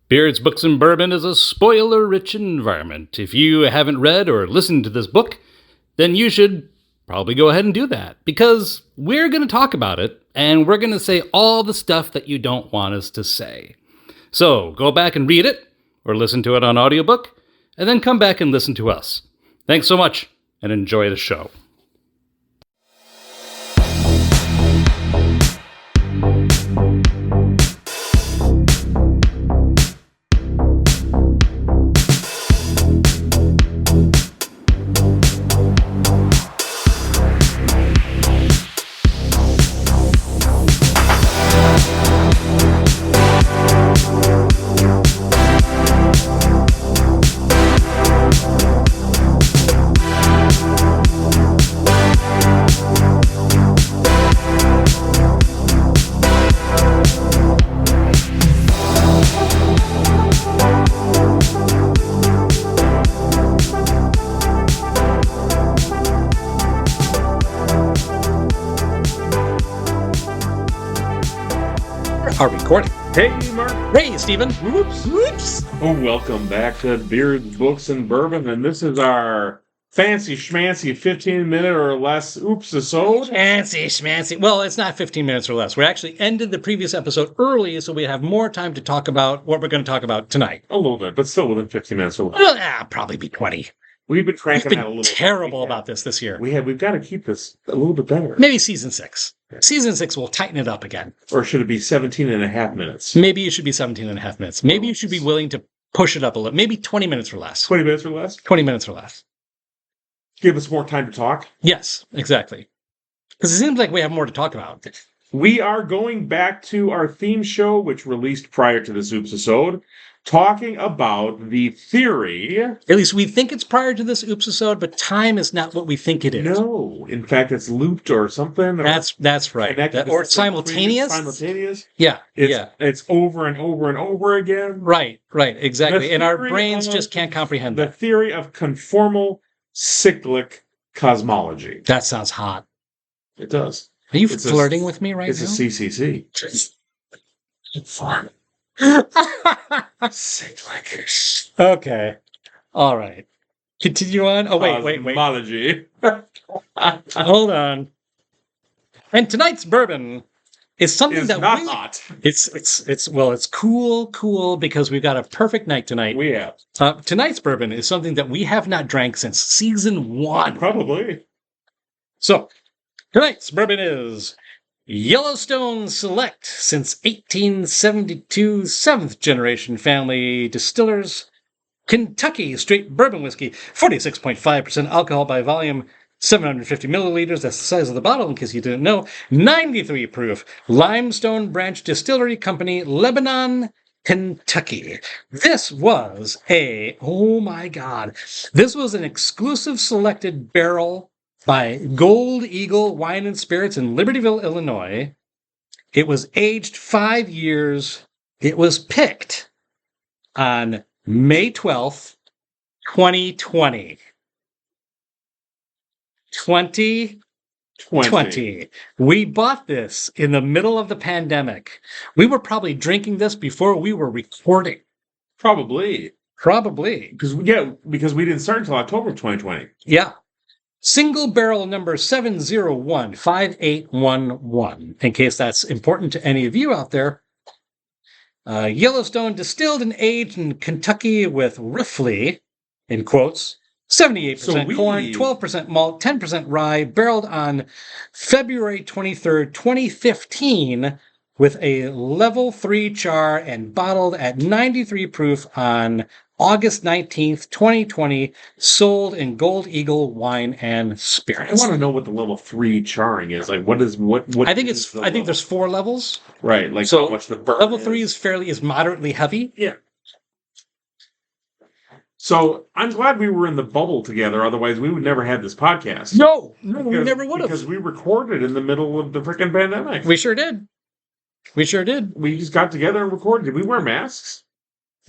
Beards, Books, and Bourbon is a spoiler-rich environment. If you haven't read or listened to this book, then you should probably go ahead and do that, because we're going to talk about it, and we're going to say all the stuff that you don't want us to say. So go back and read it, or listen to it on audiobook, and then come back and listen to us. Thanks so much, and enjoy the show. Are recording. Hey, Mark. Hey, Stephen. Whoops. Oh, welcome back to Beards, Books, and Bourbon, and this is our fancy schmancy 15-minute or less OOPSISODE. Fancy schmancy. Well, it's not 15 minutes or less. We actually ended the previous episode early, so we have more time to talk about what we're going to talk about tonight. A little bit, but still within 15 minutes or less. Well, probably be 20. We've been cranking We've that a been little terrible bit. about this year. We've got to keep this a little bit better. Maybe season 6. Season 6 will tighten it up again. Or should it be 17 and a half minutes? Maybe it should be 17 and a half minutes. Maybe you should be willing to push it up a little. Maybe 20 minutes or less. 20 minutes or less? 20 minutes or less. Give us more time to talk. Yes, exactly. Because it seems like we have more to talk about. We are going back to our theme show, which released prior to this OOPSISODE, talking about the theory. At least we think it's prior to this OOPSISODE, but time is not what we think it is. No. In fact, it's looped or something. That's right. Or simultaneous? Simultaneous. Yeah. It's over and over and over again. Right, exactly. And our brains just can't comprehend the that. theory of conformal cyclic cosmology. That sounds hot. It does. Are you flirting with me right now? It's a CCC. Cyclic. Okay. All right. Continue on. Oh, wait. Cosmology. Hold on. And tonight's bourbon is something that not hot. It's cool because we've got a perfect night tonight. We have. Tonight's bourbon is something that we have not drank since season 1. Probably. So, tonight's bourbon is Yellowstone Select, since 1872, 7th generation family distillers. Kentucky straight bourbon whiskey, 46.5% alcohol by volume, 750 milliliters, that's the size of the bottle in case you didn't know, 93 proof, Limestone Branch Distillery Company, Lebanon, Kentucky. This was oh my God, this was an exclusive selected barrel by Gold Eagle Wine and Spirits in Libertyville, Illinois. It was aged 5 years. It was picked on May 12th, 2020. 2020. We bought this in the middle of the pandemic. We were probably drinking this before we were recording. Probably. Because we didn't start until October of 2020. Yeah. Single barrel number 7015811, in case that's important to any of you out there. Yellowstone distilled and aged in Kentucky with roughly, in quotes, 78% corn, 12% malt, 10% rye, barreled on February 23rd, 2015, with a level 3 char and bottled at 93 proof on August 19th, 2020, sold in Gold Eagle Wine and Spirits. I want to know what the level 3 charring is. Like, what? I think there's 4 levels. Right. Like, so how much the burn level 3 is moderately heavy. Yeah. So I'm glad we were in the bubble together. Otherwise, we would never have this podcast. No, we never would have. Because we recorded in the middle of the freaking pandemic. We sure did. We just got together and recorded. Did we wear masks?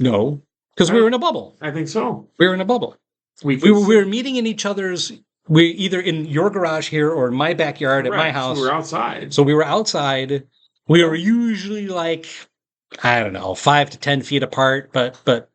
No. Because we were in a bubble. I think so. We were in a bubble. We were meeting in each other's. We either in your garage here or in my backyard at my house. So we were outside. We were outside. We were usually like I don't know, 5 to 10 feet apart, but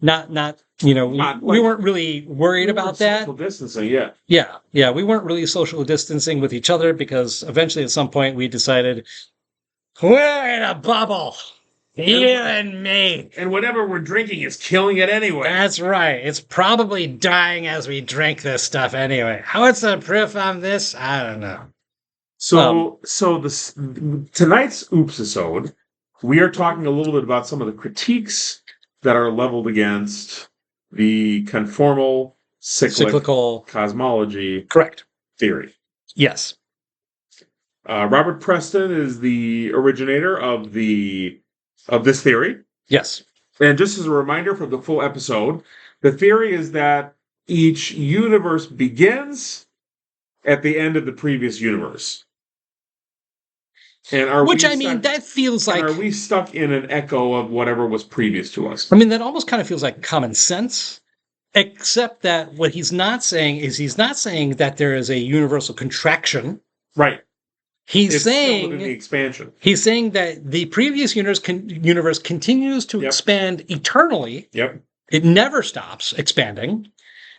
not you know, we weren't really worried about that. Social distancing, yeah. Yeah, we weren't really social distancing with each other because eventually at some point we decided we're in a bubble. You and me. And whatever we're drinking is killing it anyway. That's right. It's probably dying as we drink this stuff anyway. What's the proof on this? I don't know. So tonight's OOPSISODE, we are talking a little bit about some of the critiques that are leveled against the conformal cyclical cosmology correct theory. Yes. Robert Preston is the originator of this theory. Yes. And just as a reminder for the full episode, the theory is that each universe begins at the end of the previous universe. And that feels like... Are we stuck in an echo of whatever was previous to us? I mean, that almost kind of feels like common sense, except that what he's not saying is he's not saying that there is a universal contraction. Right. He's saying the expansion. He's saying that the previous universe continues to expand eternally. Yep. It never stops expanding.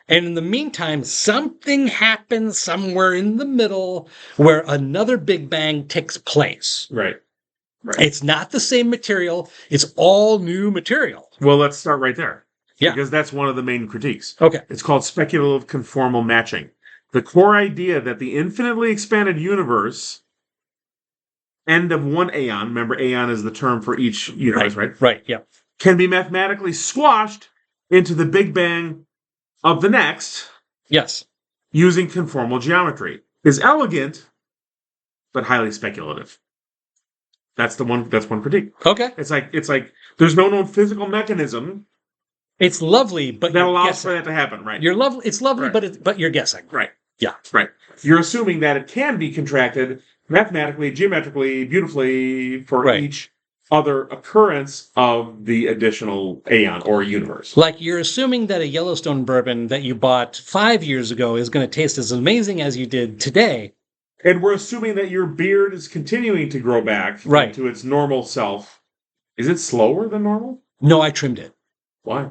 And in the meantime, something happens somewhere in the middle where another Big Bang takes place. Right. It's not the same material. It's all new material. Well, let's start right there. Yeah. Because that's one of the main critiques. Okay. It's called speculative conformal matching. The core idea that the infinitely expanded universe, end of one aeon, remember aeon is the term for each universe, right? Right, yeah. Can be mathematically squashed into the Big Bang of the next. Yes. Using conformal geometry is elegant, but highly speculative. That's one critique. Okay. It's like there's no known physical mechanism. It's lovely, but that allows for that to happen, right? It's lovely, right. but you're guessing. Right. Yeah. Right. You're assuming that it can be contracted mathematically, geometrically, beautifully for each other occurrence of the additional aeon or universe. Like you're assuming that a Yellowstone bourbon that you bought 5 years ago is going to taste as amazing as you did today. And we're assuming that your beard is continuing to grow back to its normal self. Is it slower than normal? No, I trimmed it. Why?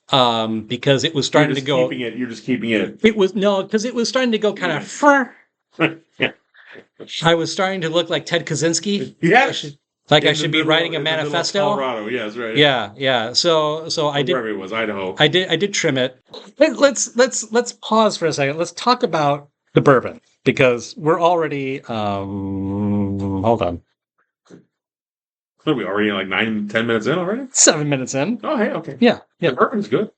Because it was starting to go... You're just keeping it. It was... No, because it was starting to go kind of... Fur. Yeah. I was starting to look like Ted Kaczynski. Yes. I should be writing a manifesto. Colorado, yes, right. Yeah. So I did. Wherever it was, Idaho. I did trim it. Let's pause for a second. Let's talk about the bourbon because we're already. Hold on. What are we already like 9-10 minutes in already? 7 minutes in. Oh, hey, okay. Yeah. The bourbon's good.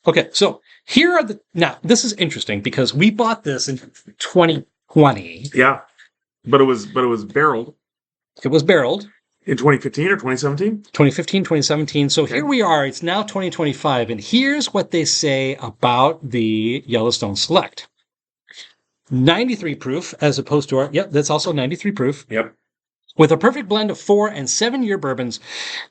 Okay, so here are now this is interesting because we bought this in 2020. Yeah, but it was barreled. It was barreled. In 2015 or 2017? 2015, 2017. So here we are. It's now 2025. And here's what they say about the Yellowstone Select. 93 proof as opposed to our... Yep, that's also 93 proof. Yep. With a perfect blend of 4- and 7-year bourbons,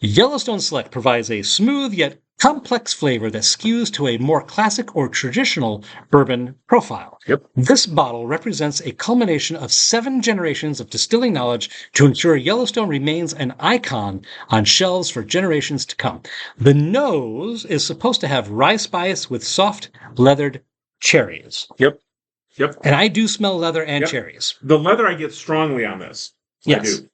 Yellowstone Select provides a smooth yet complex flavor that skews to a more classic or traditional bourbon profile. Yep. This bottle represents a culmination of 7 generations of distilling knowledge to ensure Yellowstone remains an icon on shelves for generations to come. The nose is supposed to have rye spice with soft, leathered cherries. Yep. And I do smell leather and cherries. The leather I get strongly on this. Yes. I do.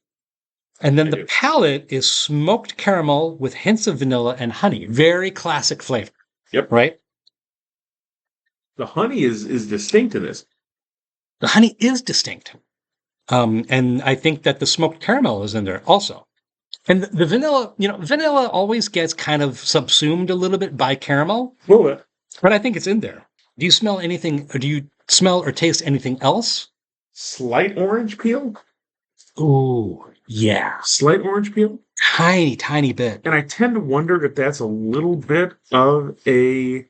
And then the palate is smoked caramel with hints of vanilla and honey. Very classic flavor. Yep. Right? The honey is distinct to this. The honey is distinct. And I think that the smoked caramel is in there also. And the vanilla, vanilla always gets kind of subsumed a little bit by caramel. A little bit. But I think it's in there. Do you smell anything, or do you smell or taste anything else? Slight orange peel? Ooh, yeah. Slight orange peel? Tiny bit. And I tend to wonder if that's a little bit of a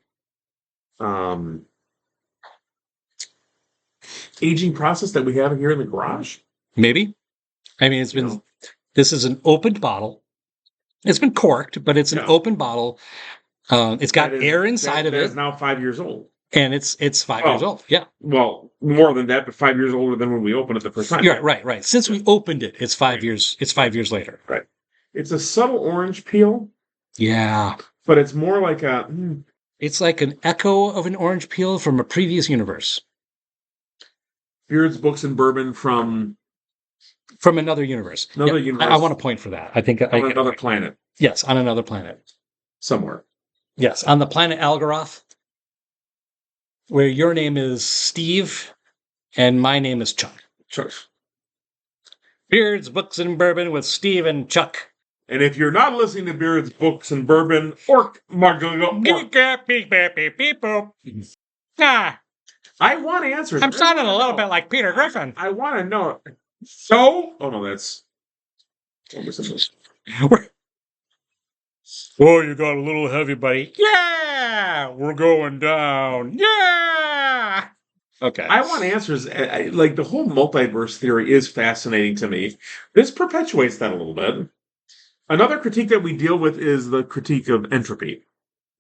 aging process that we have here in the garage. Maybe. I mean, this is an opened bottle. It's been corked, but it's an open bottle. It's got air inside of it. It's now 5 years old. And it's 5 years old. Yeah. Well, more than that, but 5 years older than when we opened it the first time. Right. Since we opened it, it's 5 years. It's 5 years later. Right. It's a subtle orange peel. Yeah. But it's more like It's like an echo of an orange peel from a previous universe. Beards, Books, and Bourbon from another universe. Another universe. I want a point for that. I think on another planet. Yes, on another planet. Somewhere. Yes, on the planet Algaroth, where your name is Steve and my name is Chuck. Chuck. Beards, Books, and Bourbon with Steve and Chuck. And if you're not listening to Beards, Books, and Bourbon, I want answers. I'm sounding a little bit like Peter Griffin. I want to know. So? Oh, no, that's... Oh, you got a little heavy, buddy. Yeah! We're going down. Yeah! Okay. I want answers. Like, the whole multiverse theory is fascinating to me. This perpetuates that a little bit. Another critique that we deal with is the critique of entropy.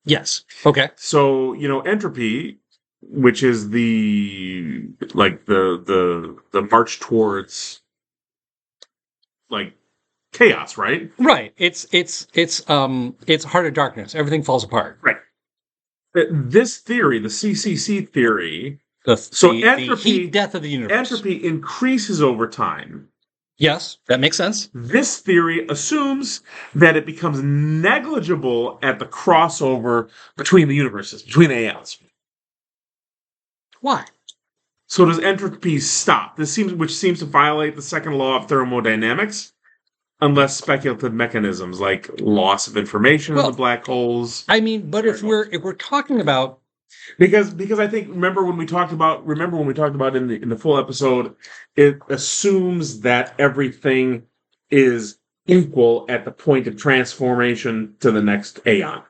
Yes. Okay. So, entropy, which is the march towards chaos, right? Right. It's heart of darkness. Everything falls apart. Right. This theory, the CCC theory, entropy, the heat death of the universe. Entropy increases over time. Yes, that makes sense. This theory assumes that it becomes negligible at the crossover between the universes, between aeons. Why? So does entropy stop? Which seems to violate the second law of thermodynamics, unless speculative mechanisms like loss of information in the black holes. I mean, but if we're talking about because I think remember when we talked about in the full episode, it assumes that everything is equal at the point of transformation to the next aeon.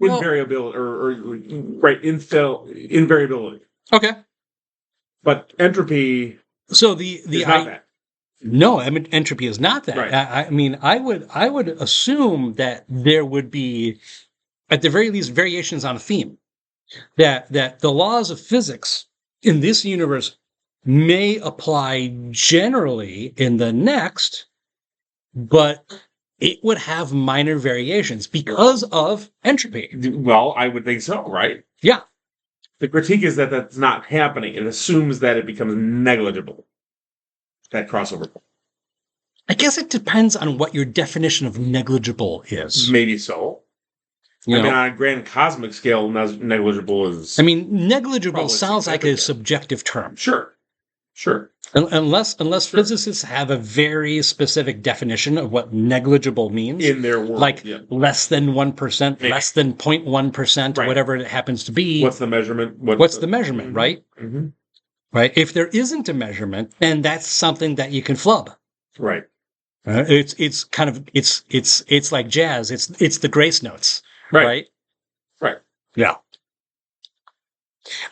Invariability invariability. Okay. But entropy is not that. No, I mean entropy is not that. Right. I mean, I would assume that there would be, at the very least, variations on a theme. That the laws of physics in this universe may apply generally in the next, but it would have minor variations because of entropy. Well, I would think so, right? Yeah. The critique is that that's not happening. It assumes that it becomes negligible. That crossover. I guess it depends on what your definition of negligible is. Maybe so. On a grand cosmic scale, negligible is... negligible sounds like a subjective term. Sure. Unless physicists have a very specific definition of what negligible means. In their world. Like less than 1%, less than 0.1%, right. Whatever it happens to be. What's the measurement? What's the measurement, mm-hmm. Right? Mm-hmm. Right? If there isn't a measurement, then that's something that you can flub. Right. It's kind of it's like jazz. It's the grace notes. Right. Yeah.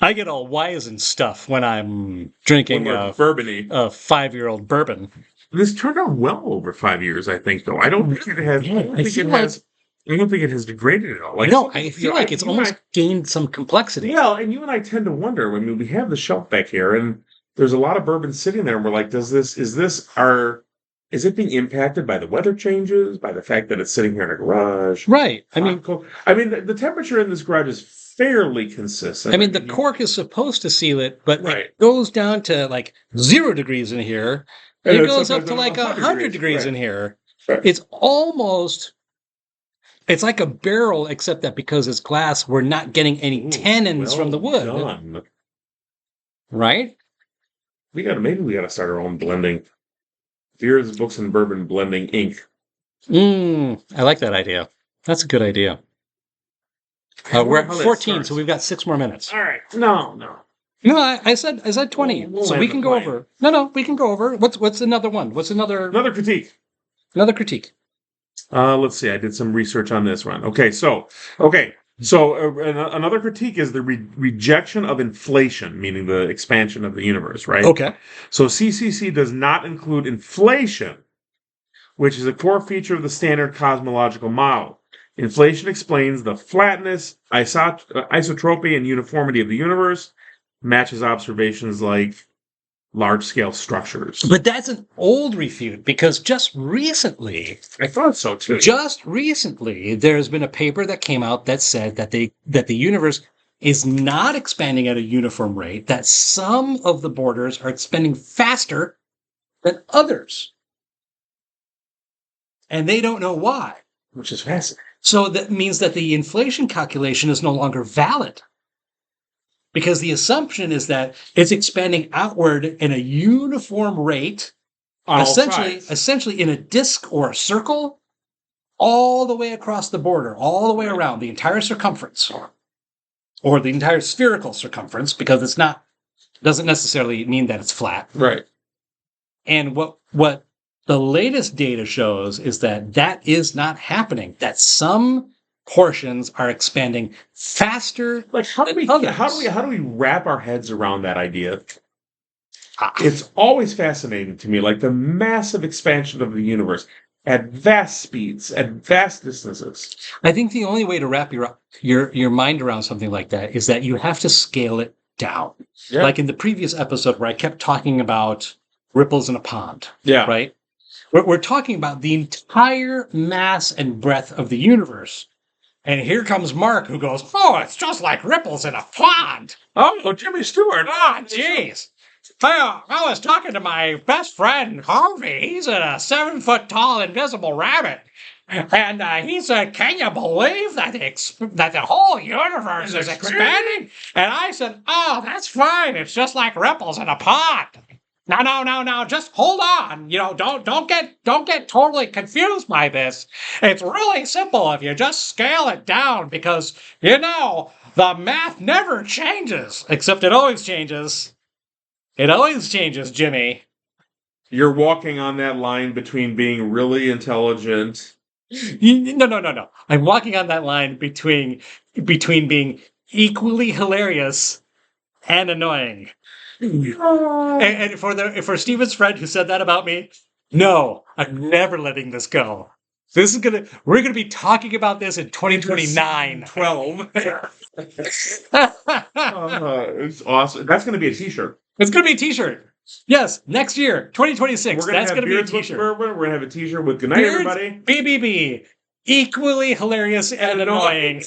I get all wise and stuff when I'm drinking a 5-year-old bourbon. This turned out well over 5 years, I think, though. I don't think it has. I don't think it has degraded at all. I feel like it's almost gained some complexity. Yeah, and you and I tend to wonder. I mean, we have the shelf back here, and there's a lot of bourbon sitting there, and we're like, is it being impacted by the weather changes, by the fact that it's sitting here in a garage? Right. The temperature in this garage is fairly consistent. The cork is supposed to seal it, but it goes down to 0 degrees in here, and it goes up to 100 degrees in here. Right. It's like a barrel, except that because it's glass, we're not getting any tannins from the wood. Done. Right? Maybe we gotta start our own blending. Beards, Books, and Bourbon Blending Inc. I like that idea. That's a good idea. We're at 14, so we've got 6 more minutes. All right. No. No, I said 20, so we can go over. No, we can go over. What's another one? What's another critique? Another critique. Let's see. I did some research on this one. So another critique is the rejection of inflation, meaning the expansion of the universe, right? Okay. So CCC does not include inflation, which is a core feature of the standard cosmological model. Inflation explains the flatness, isotropy, and uniformity of the universe, matches observations like large-scale structures. But that's an old refute, because just recently, I thought so too. There's been a paper that came out that said that the universe is not expanding at a uniform rate, that some of the borders are expanding faster than others. And they don't know why. Which is fascinating. So that means that the inflation calculation is no longer valid. Because the assumption is that it's expanding outward in a uniform rate, essentially in a disk or a circle, all the way across the border, all the way around the entire circumference, or the entire spherical circumference, because it's not, doesn't necessarily mean that it's flat. Right. And what the latest data shows is that is not happening. That some portions are expanding faster. Like how do we wrap our heads around that idea? It's always fascinating to me, like the massive expansion of the universe at vast speeds, at vast distances. I think the only way to wrap your mind around something like that is that you have to scale it down. Yeah. Like in the previous episode where I kept talking about ripples in a pond. Yeah. Right? We're talking about the entire mass and breadth of the universe. And here comes Mark, who goes, "Oh, it's just like ripples in a pond." Oh, Jimmy Stewart. Ah, jeez. I was talking to my best friend, Harvey. He's a 7-foot-tall invisible rabbit. And he said, "Can you believe that the whole universe is expanding?" And I said, "Oh, that's fine. It's just like ripples in a pond." No. Just hold on. Don't get totally confused by this. It's really simple if you just scale it down, because the math never changes. Except it always changes. It always changes, Jimmy. You're walking on that line between being really intelligent. No. I'm walking on that line between being equally hilarious and annoying. And for Steven's friend who said that about me, no, I'm never letting this go. We're gonna be talking about this in 2029. 12. It's awesome. That's gonna be a t-shirt. It's gonna be a t-shirt. Yes, next year, 2026. That's gonna be a t-shirt. We're gonna have a t-shirt with "Good night, everybody." BBB, equally hilarious and annoying.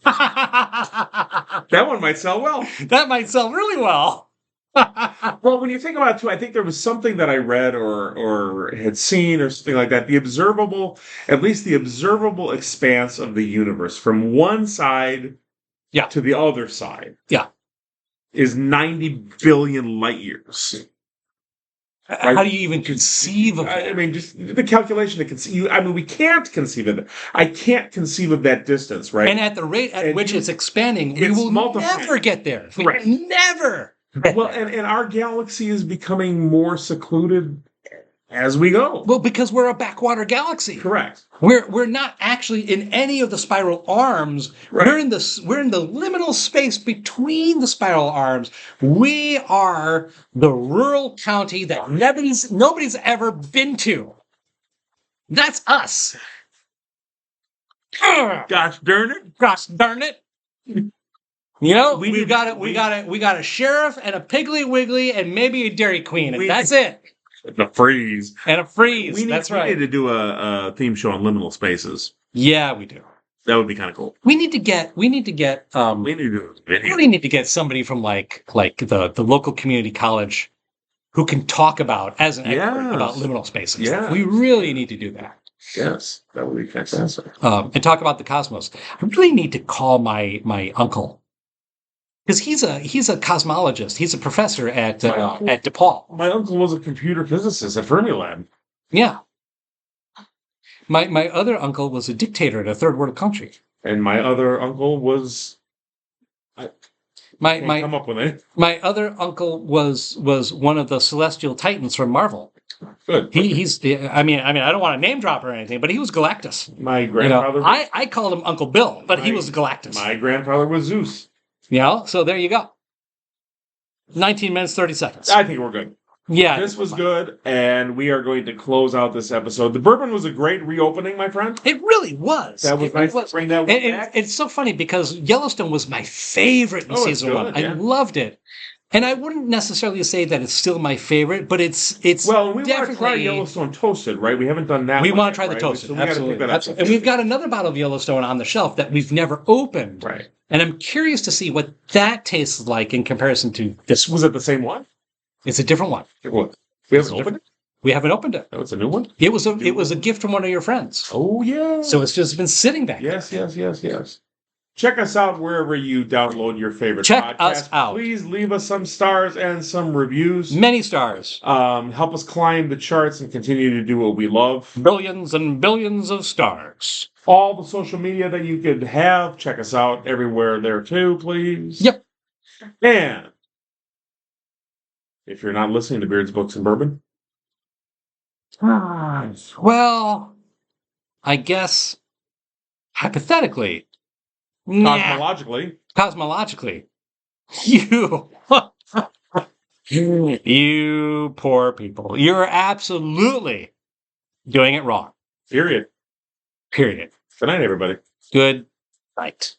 That one might sell well. That might sell really well. Well, when you think about it too, I think there was something that I read or had seen or something like that. At least the observable expanse of the universe from one side to the other side is 90 billion light years. How do you even conceive of that? I mean, just the calculation to conceive. I mean, we can't conceive of that. I can't conceive of that distance, right? And at the rate at which it's expanding, we will never get there. Right. Never. Well, and our galaxy is becoming more secluded as we go. Well, because we're a backwater galaxy. Correct. We're not actually in any of the spiral arms. Right. We're in the liminal space between the spiral arms. We are the rural county that nobody's ever been to. That's us. Gosh darn it. We got a sheriff and a Piggly Wiggly and maybe a Dairy Queen, and that's it. And a freeze. We need to do a theme show on liminal spaces. Yeah, we do. That would be kind of cool. We need to get really need to get somebody from like the local community college who can talk about as an expert about liminal spaces. Yeah. We really need to do that. Yes, that would be fantastic. And talk about the cosmos. I really need to call my uncle. Because he's a cosmologist. He's a professor at DePaul. My uncle was a computer physicist at Fermilab. Yeah. My other uncle was a dictator in a third world country. And my other uncle was come up with it. My other uncle was one of the celestial titans from Marvel. Good. I mean, I don't want to name drop or anything, but he was Galactus. My grandfather. I called him Uncle Bill, but he was Galactus. My grandfather was Zeus. So there you go. 19 minutes, 30 seconds. I think we're good. Yeah. This was good, and we are going to close out this episode. The Bourbon was a great reopening, my friend. It really was. That was nice to bring that one back. It's so funny because Yellowstone was my favorite in season 1. I loved it. And I wouldn't necessarily say that it's still my favorite, but it's Well, we want to definitely try Yellowstone toasted, right? We haven't done that. we one want yet, to try the right? toasted. So we got to Absolutely. pick that up. Absolutely. And we've got another bottle of Yellowstone on the shelf that we've never opened. Right. And I'm curious to see what that tastes like in comparison to this one. Was it the same one? It's a different one. It was. We haven't opened it? We haven't opened it. Oh, it's a new one? It was a gift from one of your friends. Oh, yeah. So it's just been sitting back there. Yes. Check us out wherever you download your favorite Check podcast. us out. Please leave us some stars and some reviews. Many stars. Help us climb the charts and continue to do what we love. Billions and billions of stars. All the social media that you could have, check us out everywhere there too, please. Yep. And if you're not listening to Beards, Books, and Bourbon, well, I guess hypothetically, cosmologically, you you poor people, you're absolutely doing it wrong. period. Period. Good night, everybody. Good night.